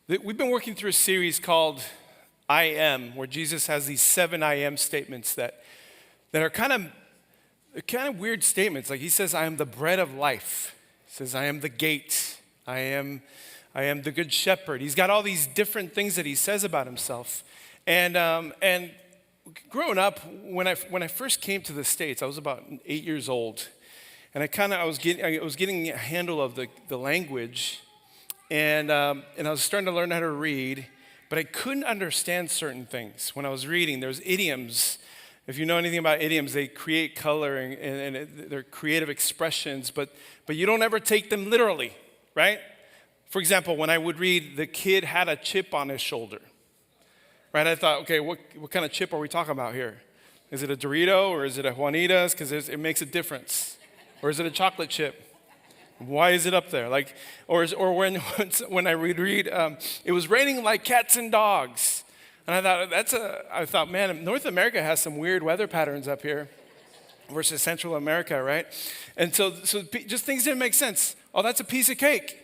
We've been working through a series called I Am, where Jesus has these 7 I Am statements that are kind of weird statements. Like he says, I am the bread of life. He says, I am the gate. I am the good shepherd. He's got all these different things that he says about himself. And growing up, when I first came to the States, I was about 8 years old. And I was getting a handle of the language. And I was starting to learn how to read, but I couldn't understand certain things. When I was reading, there's idioms. If you know anything about idioms, they create color and they're creative expressions, but you don't ever take them literally, right? For example, when I would read, the kid had a chip on his shoulder, right? I thought, okay, what kind of chip are we talking about here? Is it a Dorito or is it a Juanita's? Because it makes a difference. Or is it a chocolate chip? Why is it up there? Or when I would read, it was raining like cats and dogs, and I thought, man, North America has some weird weather patterns up here, versus Central America, right? And so just things didn't make sense. Oh, that's a piece of cake.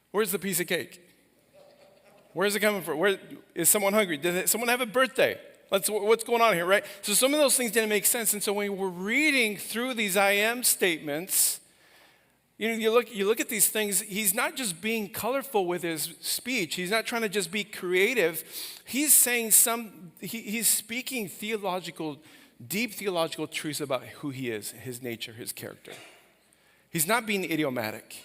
Where's the piece of cake? Where's it coming from? Where is someone hungry? Did someone have a birthday? What's going on here, right? So some of those things didn't make sense, and so when we're reading through these I am statements. You look at these things, he's not just being colorful with his speech. He's not trying to just be creative. He's saying he's speaking deep theological truths about who he is, his nature, his character. He's not being idiomatic.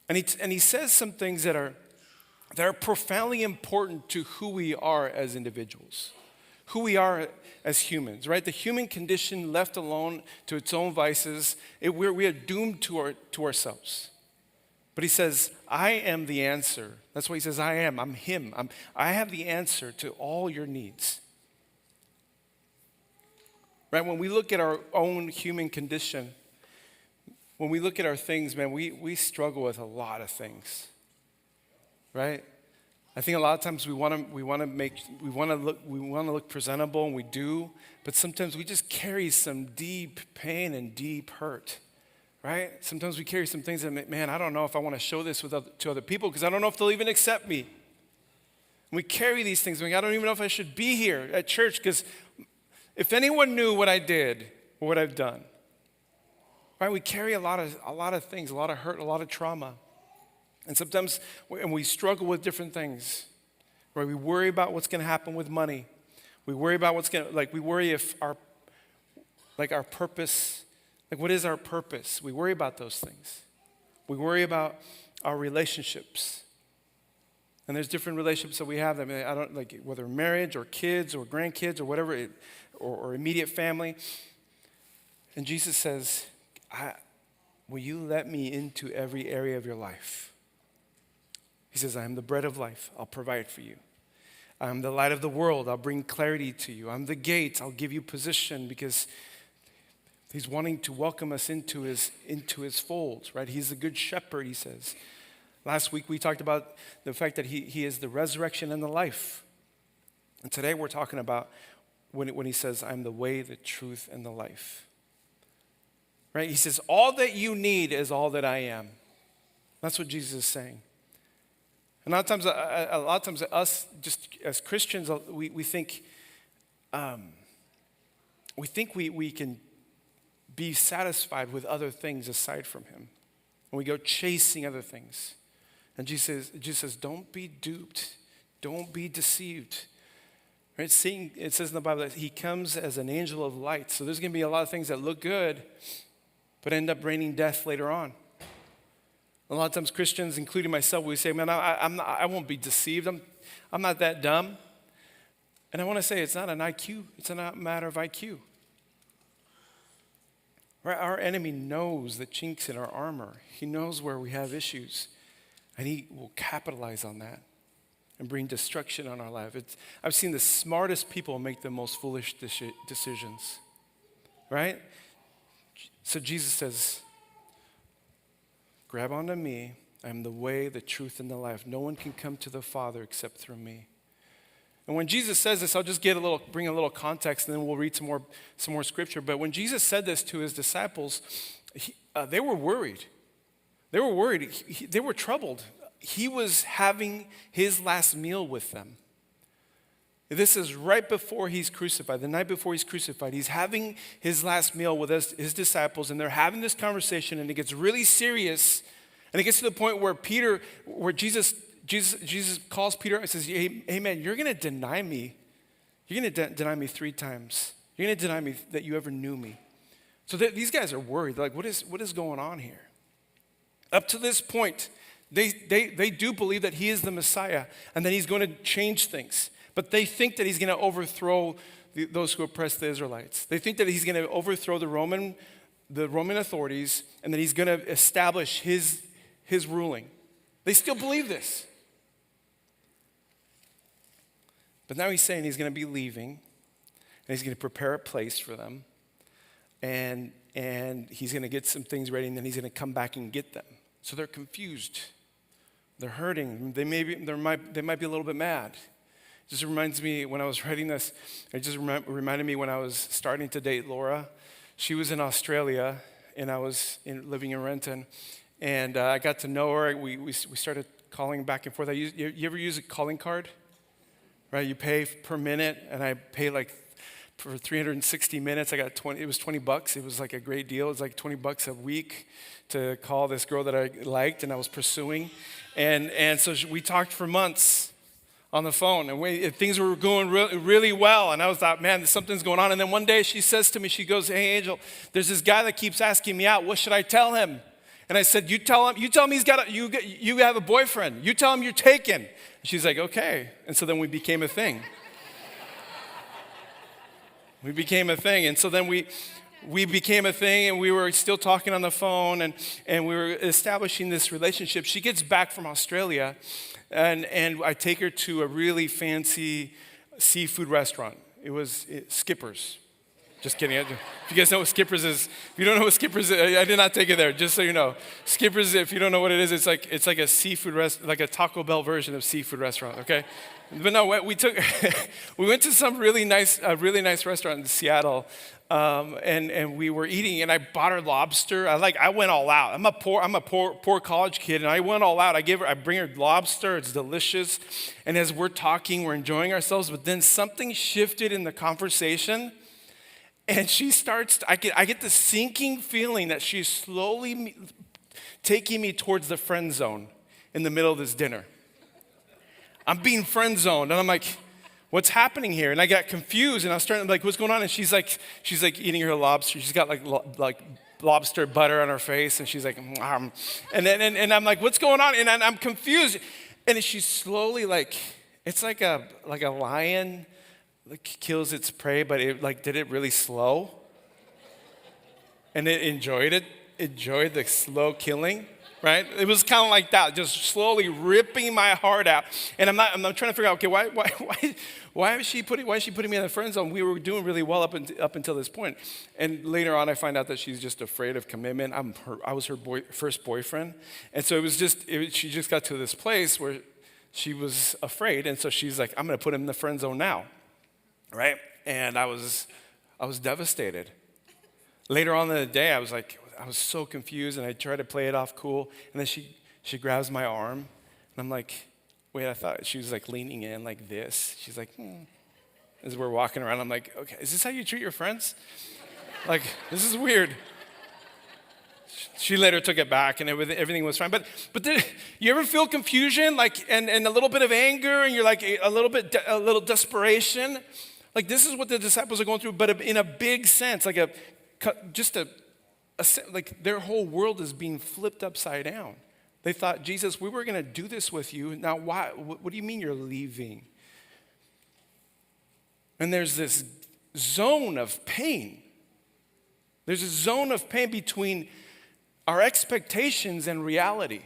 And he says some things that are profoundly important to who we are as individuals, who we are as humans, right? The human condition left alone to its own vices, we are doomed to ourselves. But he says, I am the answer. That's why he says, I am. I'm him. I have the answer to all your needs. Right? When we look at our own human condition, when we look at our things, man, we struggle with a lot of things, right? I think a lot of times we want to look presentable, and we do, but sometimes we just carry some deep pain and deep hurt, right? Sometimes we carry some things that, man, I don't know if I want to show this to other people because I don't know if they'll even accept me. And we carry these things. I don't even know if I should be here at church because if anyone knew what I did or what I've done, right? We carry a lot of things, a lot of hurt, a lot of trauma. And sometimes we struggle with different things, right? We worry about what's going to happen with money. We worry about we worry if our purpose, what is our purpose? We worry about those things. We worry about our relationships. And there's different relationships that we have. I mean, I don't whether marriage or kids or grandkids or whatever, or immediate family. And Jesus says, will you let me into every area of your life? He says, I am the bread of life. I'll provide for you. I'm the light of the world. I'll bring clarity to you. I'm the gate. I'll give you position because he's wanting to welcome us into his fold, right? He's the good shepherd, he says. Last week we talked about the fact that he is the resurrection and the life. And today we're talking about when he says, I'm the way, the truth, and the life. Right? He says, all that you need is all that I am. That's what Jesus is saying. And a lot of times us, just as Christians, we think we can be satisfied with other things aside from him. And we go chasing other things. And Jesus says, don't be duped. Don't be deceived. Right? It says in the Bible that he comes as an angel of light. So there's going to be a lot of things that look good, but end up bringing death later on. A lot of times Christians, including myself, we say, man, I won't be deceived. I'm not that dumb. And I want to say it's not an IQ. It's not a matter of IQ. Right? Our enemy knows the chinks in our armor. He knows where we have issues. And he will capitalize on that and bring destruction on our life. I've seen the smartest people make the most foolish decisions. Right? So Jesus says, grab onto me. I am the way, the truth, and the life. No one can come to the Father except through me. And when Jesus says this, I'll just bring a little context, and then we'll read some more scripture. But when Jesus said this to his disciples, they were worried. They were worried. They were troubled. he was having his last meal with them. This is right before he's crucified. The night before he's crucified, he's having his last meal with his disciples, and they're having this conversation, and it gets really serious. And it gets to the point where Jesus calls Peter and says, hey man, you're going to deny me. You're going to deny me 3 times. You're going to deny me that you ever knew me. So these guys are worried. They're like, what is going on here? Up to this point, they do believe that he is the Messiah and that he's going to change things. But they think that he's going to overthrow those who oppress the Israelites. They think that he's going to overthrow the Roman authorities and that he's going to establish his ruling. They still believe this. But now he's saying he's going to be leaving, and he's going to prepare a place for them, and he's going to get some things ready, and then he's going to come back and get them. So they're confused. They're hurting. They might be a little bit mad. It just reminds me, when I was writing this, it just reminded me when I was starting to date Laura. She was in Australia, and I was living in Renton, and I got to know her. We started calling back and forth. You ever use a calling card? Right, you pay per minute, and I pay like for 360 minutes. I got it was $20. It was like a great deal. It was like $20 a week to call this girl that I liked and I was pursuing. And so we talked for months on the phone, and things were going really well. And I was thought, man, something's going on. And then one day she says to me, she goes, hey, Angel, there's this guy that keeps asking me out. What should I tell him? And I said, you tell him you have a boyfriend. You tell him you're taken. She's like, okay. And so then we became a thing. We became a thing. And so then we became a thing, and we were still talking on the phone, and we were establishing this relationship. She gets back from Australia, and I take her to a really fancy seafood restaurant. It was Skipper's. Just kidding. If you guys know what Skipper's is, if you don't know what Skipper's is, I did not take it there, just so you know. Skipper's, if you don't know what it is, it's like a seafood like a Taco Bell version of seafood restaurant, okay? But no, we went to some really nice restaurant in Seattle, and we were eating, and I bought her lobster. I went all out. I'm a poor college kid, and I went all out. I bring her lobster. It's delicious, and as we're talking, we're enjoying ourselves. But then something shifted in the conversation. And she starts, I get the sinking feeling that she's slowly taking me towards the friend zone in the middle of this dinner. I'm being friend zoned, and I'm like, what's happening here? And I got confused, and I was starting like, what's going on? And she's like eating her lobster. She's got like lobster butter on her face, and she's like, and I'm like, what's going on? And I'm confused. And she's slowly it's like a lion kills its prey, but it did it really slow, and it enjoyed the slow killing, right? It was kind of like that, just slowly ripping my heart out. And I'm trying to figure out, okay, why is she putting me in the friend zone? We were doing really well up until this point, and later on I find out that she's just afraid of commitment. I was her first boyfriend, and so she just got to this place where she was afraid, and so she's like, I'm going to put him in the friend zone now. Right? And I was devastated. Later on in the day, I was so confused, and I tried to play it off cool. And then she grabs my arm, and I'm like, wait, I thought she was like leaning in like this. She's like, As we're walking around, I'm like, okay, is this how you treat your friends? Like, this is weird. She later took it back, and everything was fine. But you ever feel confusion, and a little bit of anger, and you're like a little desperation? Like, this is what the disciples are going through, but in a big sense, like like their whole world is being flipped upside down. They thought, Jesus, we were going to do this with you. Now, why? What do you mean you're leaving? And there's this zone of pain. There's a zone of pain between our expectations and reality.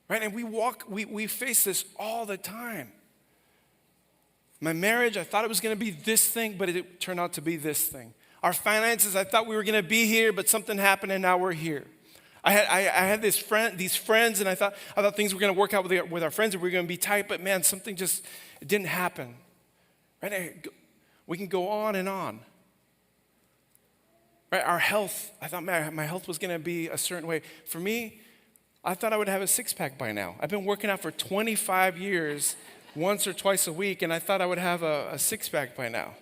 Right? And we face this all the time. My marriage, I thought it was going to be this thing, but it turned out to be this thing. Our finances, I thought we were going to be here, but something happened, and now we're here. I had these friends, and I thought things were going to work out with our friends, and we were going to be tight, but man, something just it didn't happen. Right? We can go on and on. Right? Our health, I thought my health was going to be a certain way. For me, I thought I would have a six-pack by now. I've been working out for 25 years, once or twice a week, and I thought I would have a six-pack by now.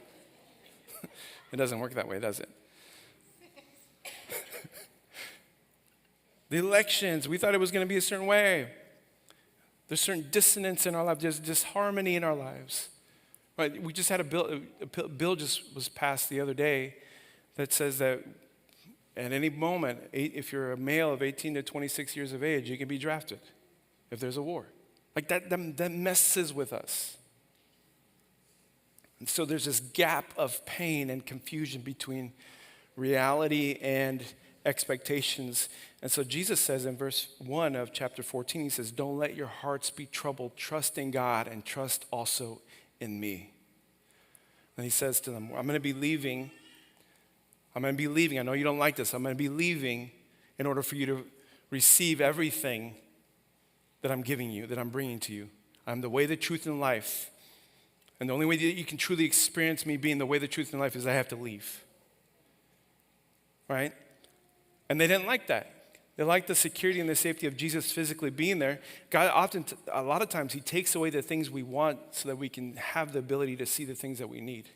It doesn't work that way, does it? The elections, we thought it was going to be a certain way. There's certain dissonance in our lives. There's disharmony in our lives. Right? We just had a bill just was passed the other day that says that at any moment, if you're a male of 18 to 26 years of age, you can be drafted if there's a war. Like that messes with us. And so there's this gap of pain and confusion between reality and expectations. And so Jesus says in verse 1 of chapter 14, he says, don't let your hearts be troubled. Trust in God and trust also in me. And he says to them, I'm going to be leaving. I know you don't like this. I'm going to be leaving in order for you to receive everything that I'm giving you, that I'm bringing to you. I'm the way, the truth, and life. And the only way that you can truly experience me being the way, the truth, and life is I have to leave. Right? And they didn't like that. They liked the security and the safety of Jesus physically being there. God a lot of times, he takes away the things we want so that we can have the ability to see the things that we need.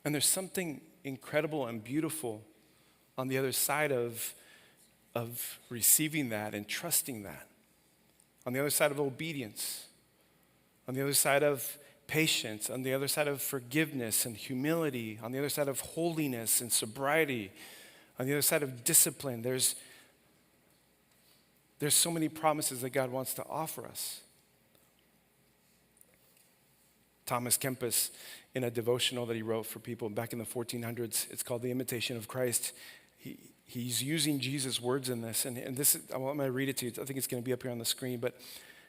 And there's something incredible and beautiful on the other side of receiving that and trusting that. On the other side of obedience. On the other side of patience, on the other side of forgiveness and humility, on the other side of holiness and sobriety, on the other side of discipline. There's so many promises that God wants to offer us. Thomas Kempis, in a devotional that he wrote for people back in the 1400s, it's called The Imitation of Christ. He's using Jesus' words in this, and this is, I'm going to read it to you. I think it's going to be up here on the screen, but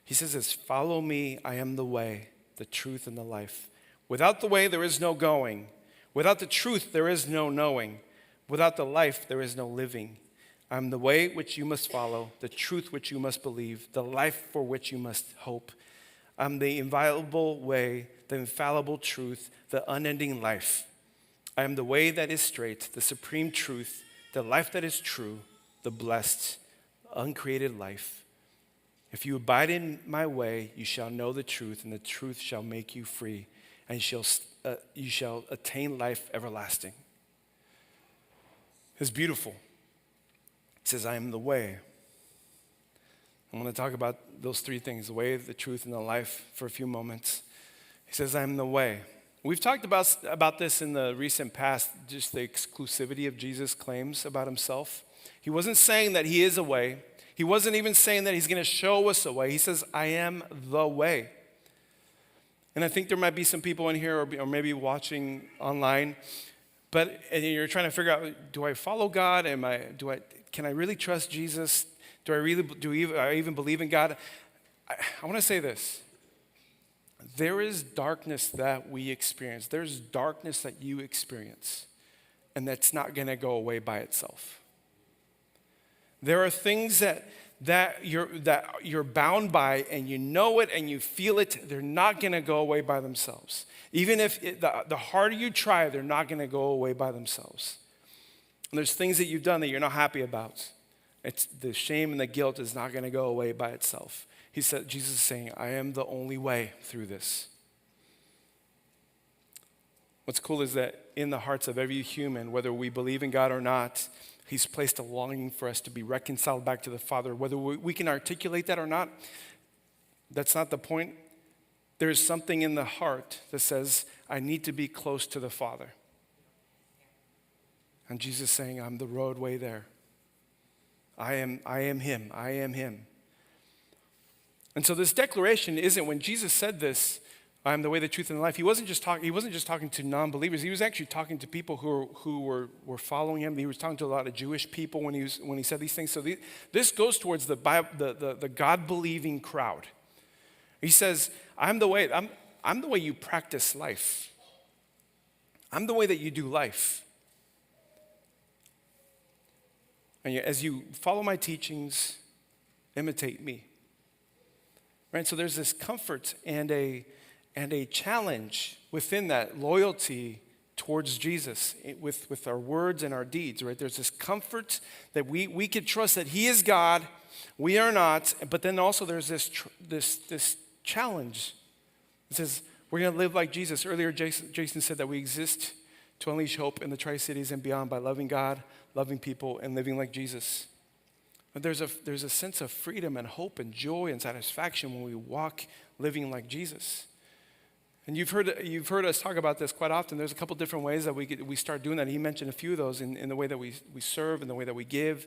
he says this, follow me, I am the way, the truth, and the life. Without the way, there is no going. Without the truth, there is no knowing. Without the life, there is no living. I am the way which you must follow, the truth which you must believe, the life for which you must hope. I'm the inviolable way, the infallible truth, the unending life. I am the way that is straight, the supreme truth, the life that is true, the blessed, uncreated life. If you abide in my way, you shall know the truth, and the truth shall make you free, and you shall attain life everlasting. It's beautiful. It says, I am the way. I'm going to talk about those three things, the way, the truth, and the life for a few moments. He says, I am the way. We've talked about this in the recent past, just the exclusivity of Jesus' claims about himself. He wasn't saying that he is a way. He wasn't even saying that he's going to show us a way. He says, I am the way. And I think there might be some people in here or maybe watching online, and you're trying to figure out, do I follow God? Can I really trust Jesus? Do I even believe in God? I want to say this. There is darkness that we experience. There's darkness that you experience, and that's not going to go away by itself. There are things that you're bound by, and you know it and you feel it. They're not going to go away by themselves. Even if the harder you try, they're not going to go away by themselves. And there's things that you've done that you're not happy about. It's the shame and the guilt is not going to go away by itself. He said, Jesus is saying, I am the only way through this. What's cool is that in the hearts of every human, whether we believe in God or not, he's placed a longing for us to be reconciled back to the Father. Whether we can articulate that or not, that's not the point. There's something in the heart that says, I need to be close to the Father. And Jesus is saying, I'm the roadway there. I am him. I am him. And so this declaration isn't, when Jesus said this, I am the way, the truth, and the life, he wasn't just talking to non-believers. He was actually talking to people who were following him. He was talking to a lot of Jewish people when he said these things. So this goes towards the God-believing crowd. He says, I'm the way. I'm the way you practice life. I'm the way that you do life. And as you follow my teachings, imitate me. Right? So there's this comfort and a challenge within that loyalty towards Jesus with our words and our deeds, right? There's this comfort that we can trust that he is God, we are not, but then also there's this challenge. It says we're going to live like Jesus. Earlier, Jason said that we exist to unleash hope in the Tri-Cities and beyond by loving God, loving people, and living like Jesus. But there's a sense of freedom and hope and joy and satisfaction when we walk living like Jesus. And you've heard us talk about this quite often. There's a couple different ways that we start doing that. He mentioned a few of those in the way that we serve, in the way that we give.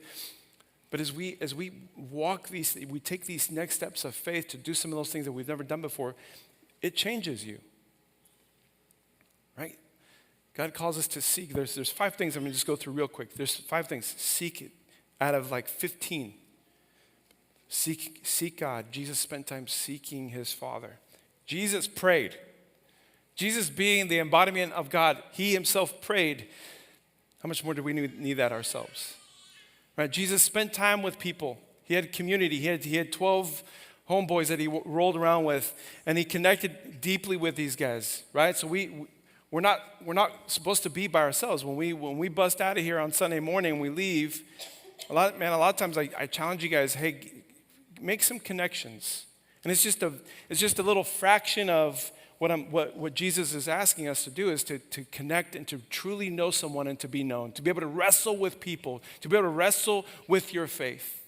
But as we walk we take these next steps of faith to do some of those things that we've never done before, it changes you, right? God calls us to seek. There's 5 things I'm going to just go through real quick. There's 5 things. Seek it out of like 15. Seek God. Jesus spent time seeking his Father. Jesus prayed. Jesus being the embodiment of God, he himself prayed. How much more do we need that ourselves? Right? Jesus spent time with people. He had community. He had 12 homeboys that he rolled around with, and he connected deeply with these guys, right? So we're not supposed to be by ourselves. When we bust out of here on Sunday morning and we leave, a lot of times I challenge you guys, hey, make some connections. And it's just a little fraction of what Jesus is asking us to do is to connect and to truly know someone and to be known, to be able to wrestle with people, to be able to wrestle with your faith.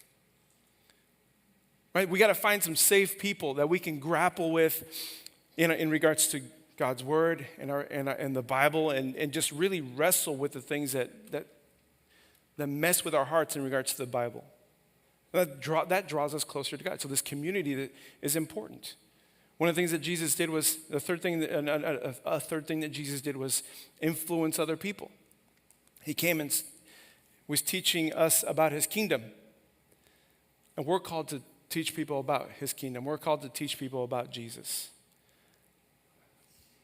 Right? We got to find some safe people that we can grapple with in regards to God's word and the Bible and just really wrestle with the things that mess with our hearts in regards to the Bible. That draws us closer to God. So this community that is important. One of the things that Jesus did was, a third thing that Jesus did was influence other people. He came and was teaching us about his kingdom. And we're called to teach people about his kingdom. We're called to teach people about Jesus.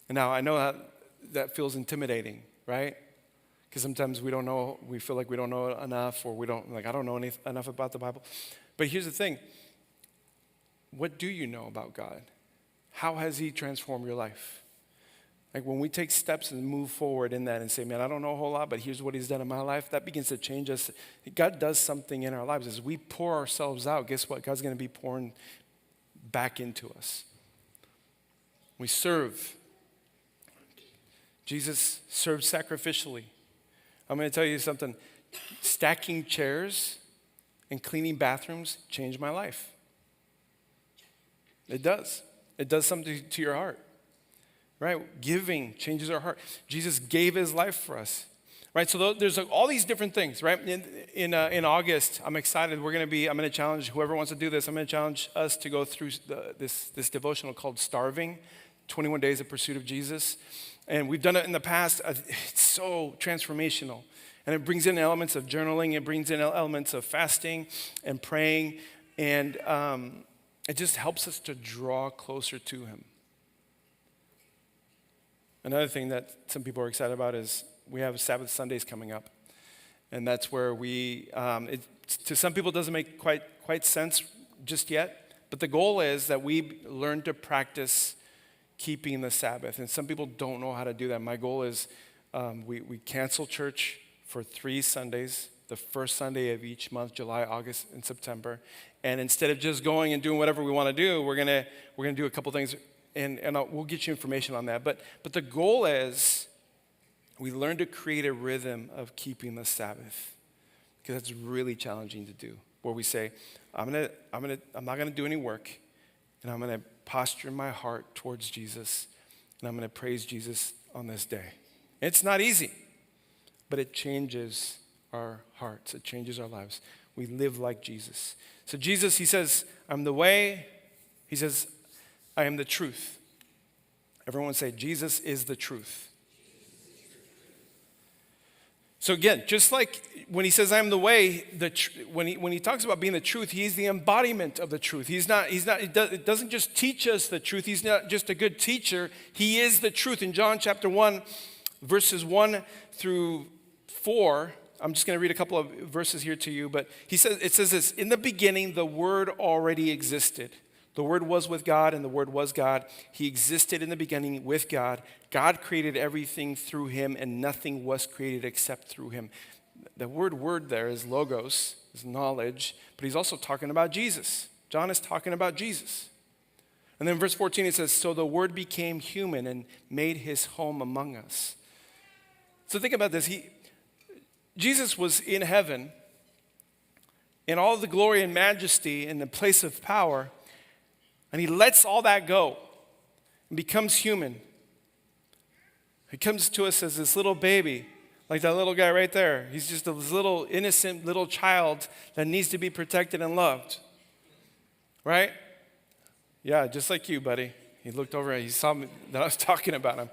And now I know that feels intimidating, right? Because sometimes we feel like we don't know enough, or I don't know enough about the Bible. But here's the thing. What do you know about God? How has he transformed your life? Like when we take steps and move forward in that and say, man, I don't know a whole lot, but here's what he's done in my life, that begins to change us. God does something in our lives. As we pour ourselves out, guess what? God's going to be pouring back into us. We serve. Jesus served sacrificially. I'm going to tell you something. Stacking chairs and cleaning bathrooms changed my life. It does. It does something to your heart, right? Giving changes our heart. Jesus gave his life for us, right? So there's all these different things, right? In August, I'm excited. I'm going to challenge whoever wants to do this. I'm going to challenge us to go through this devotional called Starving, 21 Days of Pursuit of Jesus. And we've done it in the past. It's so transformational. And it brings in elements of journaling. It brings in elements of fasting and praying. And it just helps us to draw closer to him. Another thing that some people are excited about is we have Sabbath Sundays coming up. And that's where to some people it doesn't make quite sense just yet. But the goal is that we learn to practice keeping the Sabbath. And some people don't know how to do that. My goal is we cancel church for 3 Sundays, the first Sunday of each month, July, August, and September. And instead of just going and doing whatever we want to do, we're gonna do a couple things, and we'll get you information on that. But the goal is we learn to create a rhythm of keeping the Sabbath, because that's really challenging to do. Where we say, I'm not gonna do any work, and I'm gonna posture my heart towards Jesus, and I'm gonna praise Jesus on this day. It's not easy, but it changes our hearts. It changes our lives. We live like Jesus. So Jesus, he says, I'm the way. He says, I am the truth. Everyone say, Jesus is the truth. So again, just like when he says, I am the way, when he talks about being the truth, he's the embodiment of the truth. It doesn't just teach us the truth. He's not just a good teacher. He is the truth. In John chapter 1, verses 1 through 4, I'm just going to read a couple of verses here to you, but it says this, in the beginning, the Word already existed. The The Word was with God, and the Word was God. He existed in the beginning with God. God created everything through him, and nothing was created except through him. The word there is logos, is knowledge, but he's also talking about Jesus. John is talking about Jesus. And then in verse 14 it says, so the Word became human and made his home among us. So think about this. Jesus was in heaven in all the glory and majesty in the place of power, and he lets all that go and becomes human. He comes to us as this little baby, like that little guy right there. He's just a little innocent little child that needs to be protected and loved. Right? Yeah, just like you, buddy. He looked over and he saw me, that I was talking about him.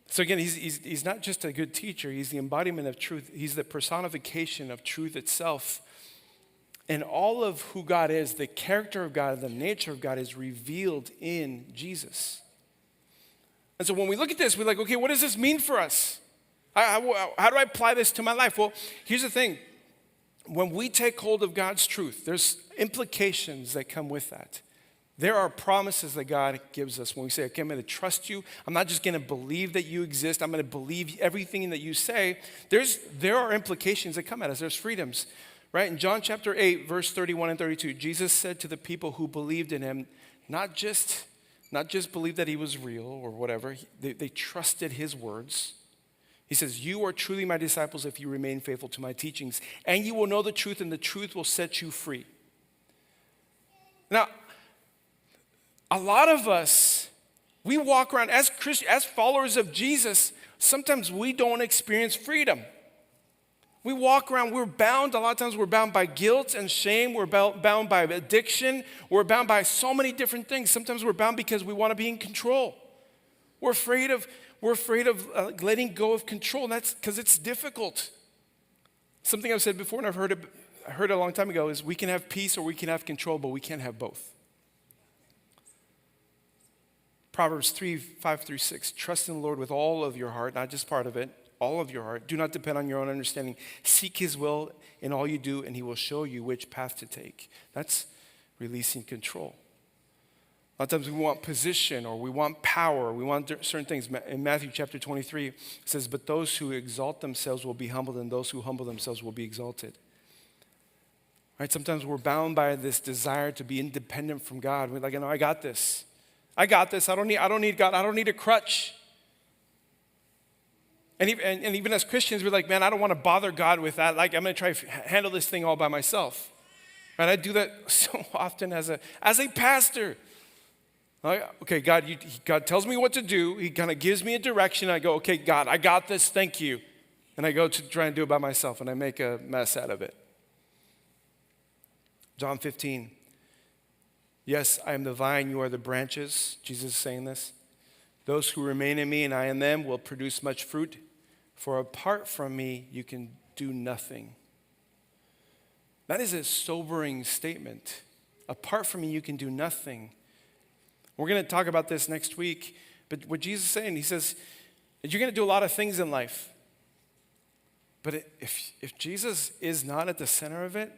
So again, he's not just a good teacher. He's the embodiment of truth. He's the personification of truth itself. And all of who God is, the character of God, the nature of God is revealed in Jesus. And so when we look at this, we're like, okay, what does this mean for us? How do I apply this to my life? Well, here's the thing. When we take hold of God's truth, there's implications that come with that. There are promises that God gives us when we say, okay, I'm going to trust you. I'm not just going to believe that you exist. I'm going to believe everything that you say. There are implications that come at us. There's freedoms, right? In John chapter 8, verse 31 and 32, Jesus said to the people who believed in him, not just believe that he was real or whatever. They trusted his words. He says, you are truly my disciples if you remain faithful to my teachings, and you will know the truth, and the truth will set you free. Now, a lot of us, we walk around as Christians, as followers of Jesus, sometimes we don't experience freedom. We walk around, we're bound, a lot of times we're bound by guilt and shame, we're bound by addiction, we're bound by so many different things. Sometimes we're bound because we want to be in control. We're afraid of letting go of control, and that's because it's difficult. Something I've said before, and I heard it a long time ago, is we can have peace or we can have control, but we can't have both. Proverbs 3:5-6, trust in the Lord with all of your heart, not just part of it, all of your heart. Do not depend on your own understanding. Seek his will in all you do, and he will show you which path to take. That's releasing control. A lot of times we want position or we want power, or we want certain things. In Matthew chapter 23, it says, but those who exalt themselves will be humbled, and those who humble themselves will be exalted. Right? Sometimes we're bound by this desire to be independent from God. We're like, no, I got this. I got this. I don't need God. I don't need a crutch. And even as Christians, we're like, man, I don't want to bother God with that. Like, I'm going to try to handle this thing all by myself. Right? I do that so often as a pastor. Okay, God tells me what to do. He kind of gives me a direction. I go, okay, God, I got this. Thank you. And I go to try and do it by myself, and I make a mess out of it. John 15. Yes, I am the vine, you are the branches. Jesus is saying this. Those who remain in me and I in them will produce much fruit, for apart from me, you can do nothing. That is a sobering statement. Apart from me, you can do nothing. We're going to talk about this next week, but what Jesus is saying, he says, you're going to do a lot of things in life, but if Jesus is not at the center of it,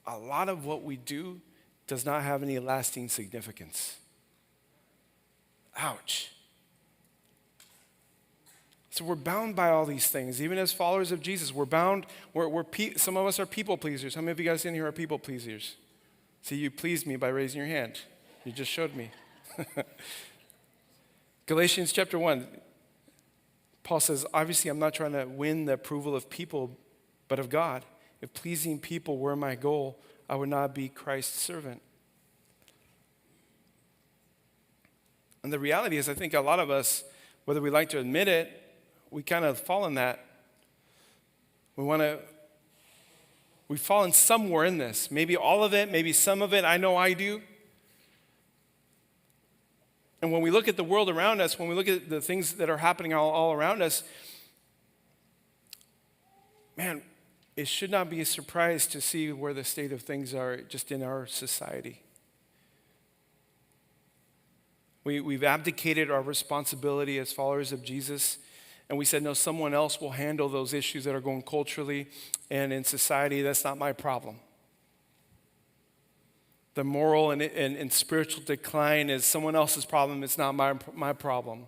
a lot of what we do does not have any lasting significance. Ouch. So we're bound by all these things. Even as followers of Jesus, we're bound. Some of us are people pleasers. How many of you guys in here are people pleasers? See, you pleased me by raising your hand. You just showed me. Galatians chapter 1, Paul says, obviously I'm not trying to win the approval of people, but of God. If pleasing people were my goal, I would not be Christ's servant. And the reality is, I think a lot of us, whether we like to admit it, we kind of fall in that. We've fallen somewhere in this. Maybe all of it, maybe some of it. I know I do. And when we look at the world around us, when we look at the things that are happening all around us, man, it should not be a surprise to see where the state of things are just in our society. We've abdicated our responsibility as followers of Jesus, and we said, no, someone else will handle those issues that are going culturally and in society. That's not my problem. the moral and spiritual decline is someone else's problem. It's not my problem.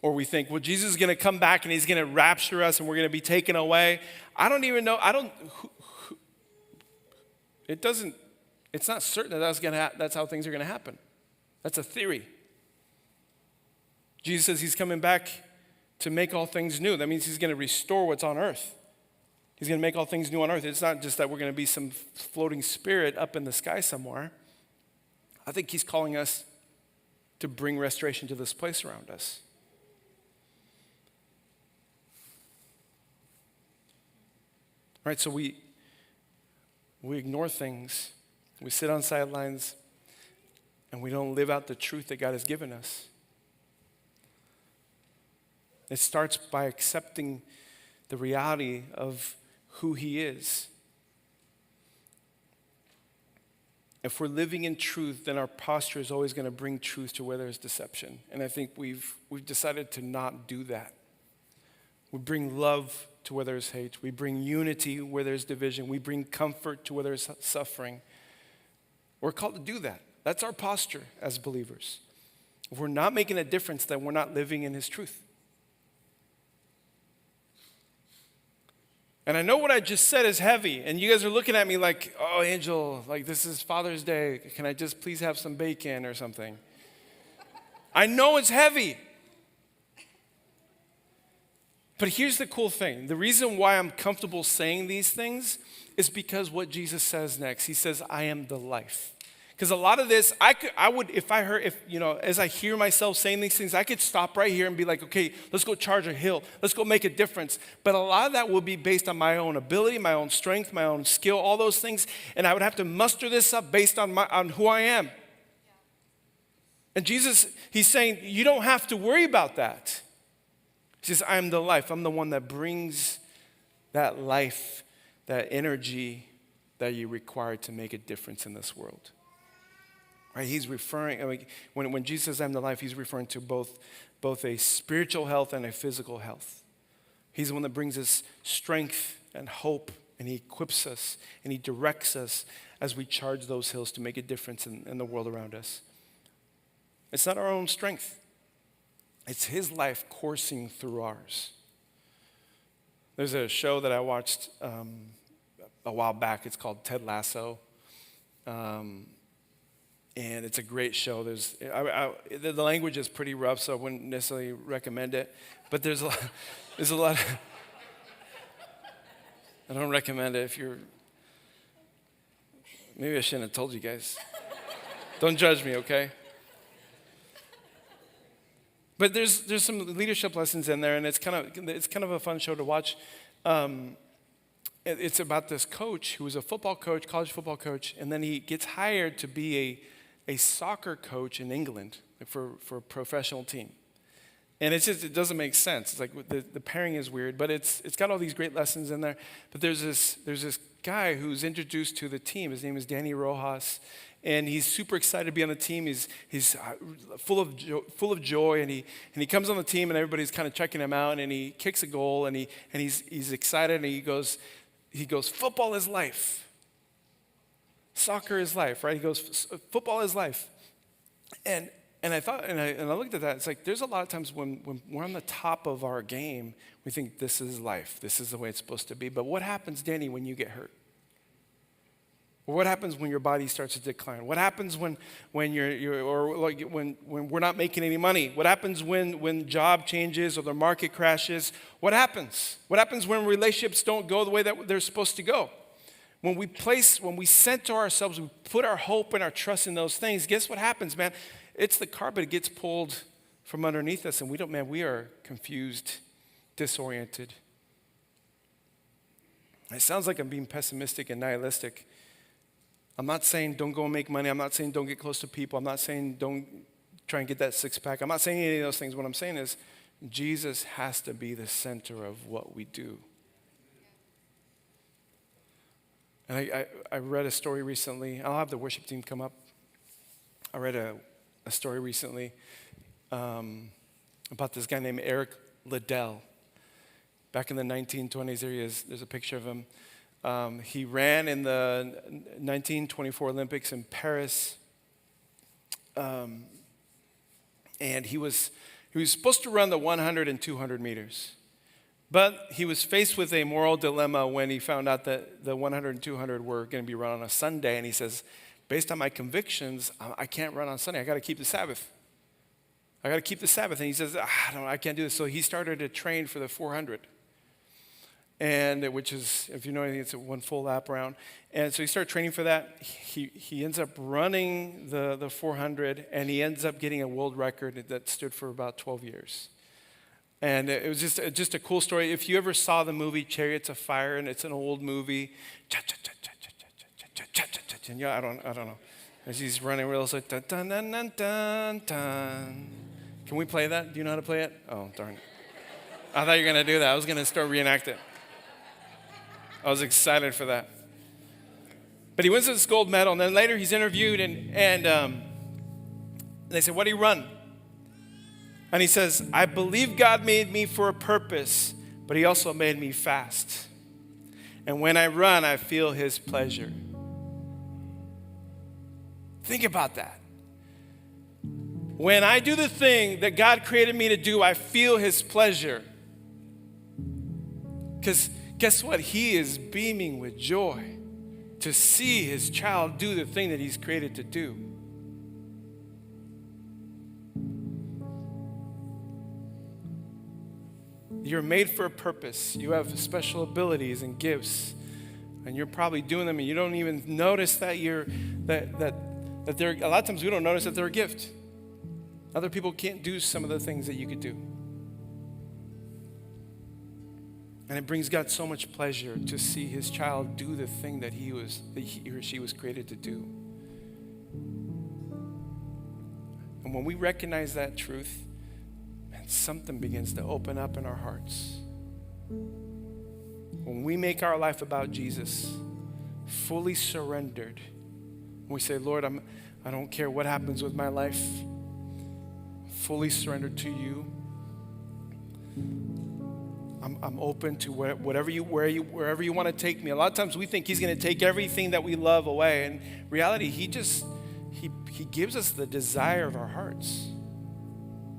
Or we think, well, Jesus is going to come back and he's going to rapture us and we're going to be taken away. I don't even know. It's not certain that that's how things are going to happen. That's a theory. Jesus says he's coming back to make all things new. That means he's going to restore what's on earth. He's going to make all things new on earth. It's not just that we're going to be some floating spirit up in the sky somewhere. I think he's calling us to bring restoration to this place around us. Right, so we ignore things, we sit on sidelines, and we don't live out the truth that God has given us. It starts by accepting the reality of who he is. If we're living in truth, then our posture is always going to bring truth to where there's deception. And I think we've decided to not do that. We bring love to where there's hate. We bring unity where there's division. We bring comfort to where there's suffering. We're called to do that. That's our posture as believers. If we're not making a difference, then we're not living in his truth. And I know what I just said is heavy, and you guys are looking at me like, oh, Angel, like this is Father's Day. Can I just please have some bacon or something? I know it's heavy. But here's the cool thing. The reason why I'm comfortable saying these things is because what Jesus says next. He says, I am the life. Because a lot of this, as I hear myself saying these things, I could stop right here and be like, okay, let's go charge a hill. Let's go make a difference. But a lot of that will be based on my own ability, my own strength, my own skill, all those things. And I would have to muster this up based on who I am. And Jesus, he's saying, you don't have to worry about that. He says, I am the life. I'm the one that brings that life, that energy that you require to make a difference in this world. Right? He's referring, when Jesus says, I'm the life, he's referring to both a spiritual health and a physical health. He's the one that brings us strength and hope, and he equips us, and he directs us as we charge those hills to make a difference in the world around us. It's not our own strength. It's his life coursing through ours. There's a show that I watched a while back. It's called Ted Lasso. And it's a great show. The language is pretty rough, so I wouldn't necessarily recommend it. But there's a lot. I don't recommend it if you're. Maybe I shouldn't have told you guys. Don't judge me, okay? But there's some leadership lessons in there, and it's kind of a fun show to watch. It's about this coach who was a football coach, college football coach, and then he gets hired to be a soccer coach in England for a professional team. And it doesn't make sense. It's like the pairing is weird, but it's got all these great lessons in there. But there's this guy who's introduced to the team. His name is Danny Rojas. And he's super excited to be on the team. He's full of joy, and he comes on the team, and everybody's kind of checking him out. And he kicks a goal, and he's excited, and he goes, football is life, soccer is life, right? He goes, football is life, and I thought, and I looked at that. It's like there's a lot of times when we're on the top of our game, we think this is life, this is the way it's supposed to be. But what happens, Danny, when you get hurt? What happens when your body starts to decline? What happens when we're not making any money? What happens when job changes or the market crashes? What happens? What happens when relationships don't go the way that they're supposed to go? When we center ourselves, we put our hope and our trust in those things, guess what happens, man? It's the carpet gets pulled from underneath us, and we are confused, disoriented. It sounds like I'm being pessimistic and nihilistic. I'm not saying don't go and make money. I'm not saying don't get close to people. I'm not saying don't try and get that six-pack. I'm not saying any of those things. What I'm saying is Jesus has to be the center of what we do. And I read a story recently. I'll have the worship team come up. I read a story recently about this guy named Eric Liddell. Back in the 1920s, there he is. There's a picture of him. He ran in the 1924 Olympics in Paris. And he was supposed to run the 100 and 200 meters. But he was faced with a moral dilemma when he found out that the 100 and 200 were going to be run on a Sunday. And he says, based on my convictions, I can't run on Sunday. I got to keep the Sabbath. And he says, I can't do this. So he started to train for the 400. And which is, if you know anything, it's a one full lap around. And so he started training for that. He ends up running the 400, and he ends up getting a world record that stood for about 12 years. And it was just a cool story. If you ever saw the movie Chariots of Fire, and it's an old movie, and yeah, I don't know. As he's running real, it's like dun dun dun dun dun dun. Can we play that? Do you know how to play it? Oh, darn it. I thought you were going to do that. I was going to start reenact it. I was excited for that. But he wins this gold medal, and then later he's interviewed, and they said, what do you run? And he says, I believe God made me for a purpose, but he also made me fast. And when I run, I feel his pleasure. Think about that. When I do the thing that God created me to do, I feel his pleasure. Because guess what? He is beaming with joy to see his child do the thing that he's created to do. You're made for a purpose. You have special abilities and gifts, and you're probably doing them, and you don't even notice that that they're. A lot of times we don't notice that they're a gift. Other people can't do some of the things that you could do. And it brings God so much pleasure to see his child do the thing that he or she was created to do. And when we recognize that truth, man, something begins to open up in our hearts. When we make our life about Jesus, fully surrendered, we say, Lord, I don't care what happens with my life, fully surrendered to you. I'm open to wherever you want to take me. A lot of times we think he's going to take everything that we love away. In reality, he gives us the desire of our hearts.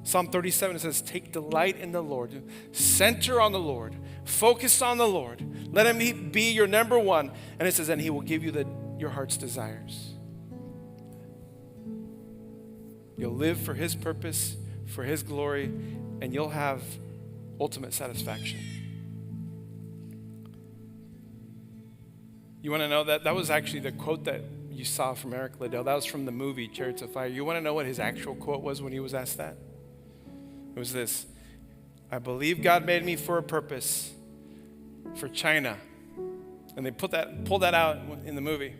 Psalm 37 says, take delight in the Lord. Center on the Lord. Focus on the Lord. Let him be your number one. And it says, and he will give you your heart's desires. You'll live for his purpose, for his glory, and you'll have ultimate satisfaction. You want to know that was actually the quote that you saw from Eric Liddell. That was from the movie Chariots of Fire. You want to know what his actual quote was when he was asked that? It was this: I believe God made me for a purpose, for China. And they pulled that out in the movie.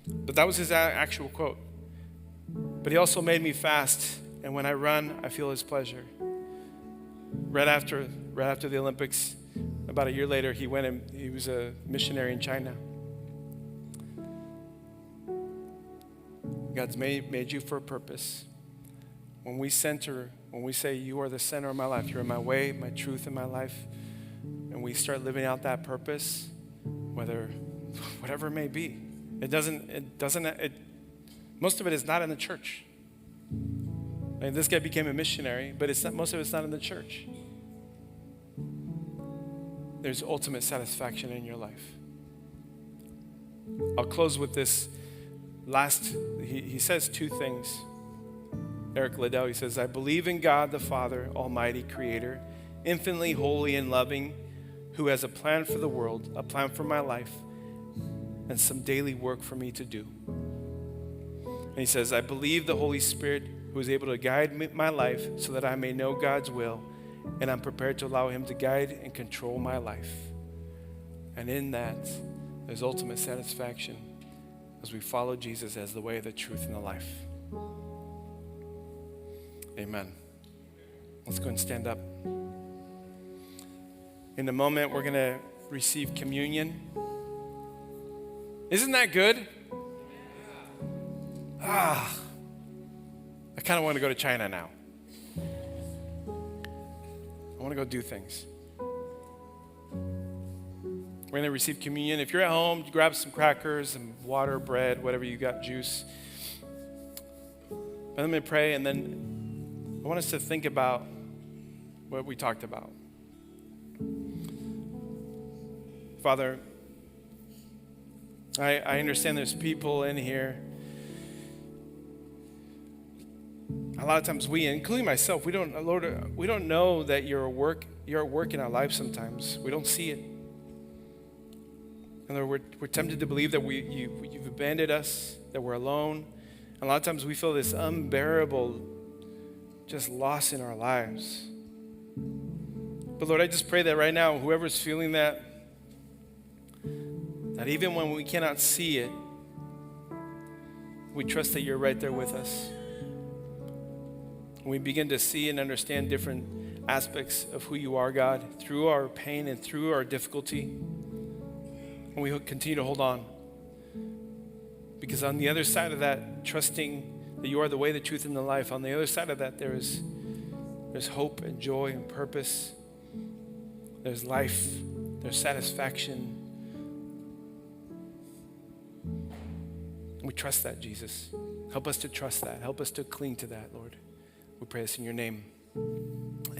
But that was his actual quote. But he also made me fast, and when I run, I feel his pleasure. Right after the Olympics, about a year later, he went and he was a missionary in China. God's made you for a purpose. When we say, you are the center of my life, you're in my way, my truth in my life, and we start living out that purpose, whatever it may be, most of it is not in the church. And this guy became a missionary, but most of it's not in the church. There's ultimate satisfaction in your life. I'll close with this last. He says two things. Eric Liddell, he says, I believe in God the Father, Almighty Creator, infinitely holy and loving, who has a plan for the world, a plan for my life, and some daily work for me to do. And he says, I believe the Holy Spirit, who is able to guide my life so that I may know God's will, and I'm prepared to allow him to guide and control my life. And in that, there's ultimate satisfaction as we follow Jesus as the way, the truth, and the life. Amen. Let's go and stand up. In a moment, we're going to receive communion. Isn't that good? I kind of want to go to China now. I want to go do things. We're going to receive communion. If you're at home, grab some crackers and water, bread, whatever you got, juice. But let me pray, and then I want us to think about what we talked about. Father, I understand there's people in here. A lot of times we, including myself, we don't know that you're at work in our lives sometimes. We don't see it. And Lord, we're tempted to believe that you've abandoned us, that we're alone. And a lot of times we feel this unbearable just loss in our lives. But Lord, I just pray that right now, whoever's feeling that even when we cannot see it, we trust that you're right there with us. We begin to see and understand different aspects of who you are, God, through our pain and through our difficulty. And we continue to hold on. Because on the other side of that, trusting that you are the way, the truth, and the life, on the other side of that, there's hope and joy and purpose. There's life. There's satisfaction. And we trust that, Jesus. Help us to trust that. Help us to cling to that, Lord. We pray this in your name. Amen.